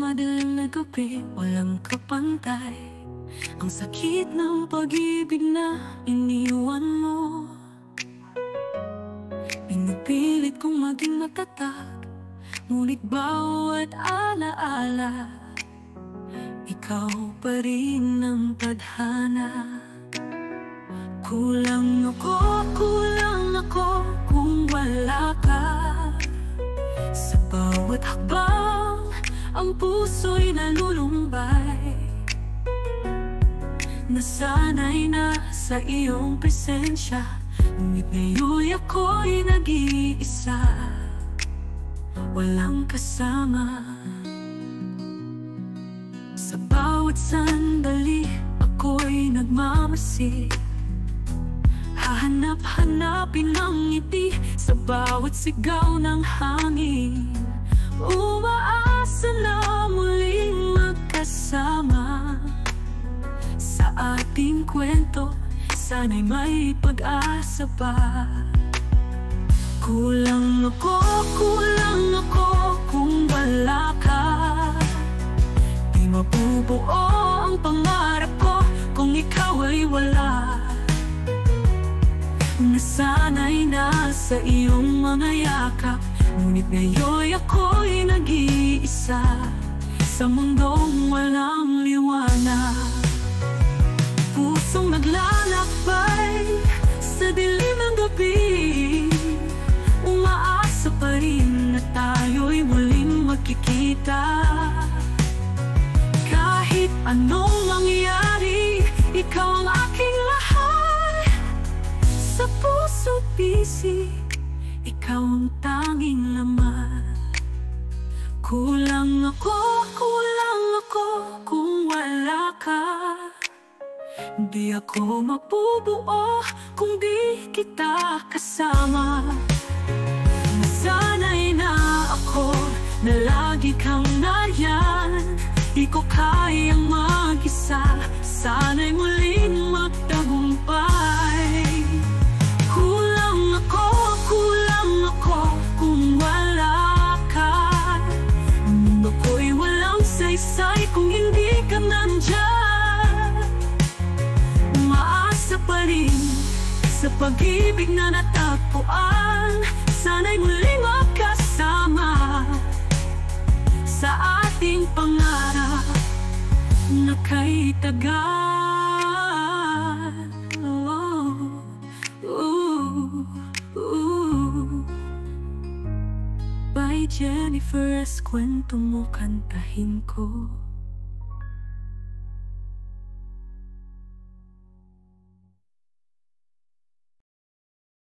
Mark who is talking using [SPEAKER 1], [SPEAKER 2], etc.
[SPEAKER 1] madilim na gabi, walang kapantay. Ang sakit ng pag-ibig na iniwan mo. Pinipilit kong maging matatag, ngunit bawat alaala, ikaw pa rin ang tadhana. Kulang ako kung wala ka. Sa bawat hakbang, ang puso'y nalulumbay. Nasanay na sa iyong presensya, ngunit ngayon ako'y nag-iisa, walang kasama. Sa bawat sandali, ako'y nagmamasid. Hahanap-hanapin ang ngiti sa bawat sigaw ng hangin. Umaasa na muling magkasama. Sa ating kwento, sana'y may pag-asa pa. Kulang ako kung wala ka. Di mabubuo ang pangarap ko kung ikaw ay wala. Nasanay na sa iyong mga yakap, ngunit ngayon ako'y nag-iisa sa mundong walang liwanag. Pusong naglalakbay sa dilim ng gabi, umaasa pa rin na tayo'y muling magkikita. Kahit anong mangyari, ikaw ang aking lahat. Sa puso't bisig, ikaw ang tanging laman. Kulang ako kung wala ka. Di ako mabubuo kung di kita kasama. Nasanay na ako na lagi kang nariyan. Di ko kayang mag-isa, sana'y muling magtagumpay. Kulang ako kung wala ka. Ang mundo ko'y walang saysay kung hindi ka nandyan. Umaasa pa rin sa pag-ibig na natagpuan. Sana'y muling magkasama sa ating pangarap na kay tagal. By Jennifer S. Kwento mo kantahin ko.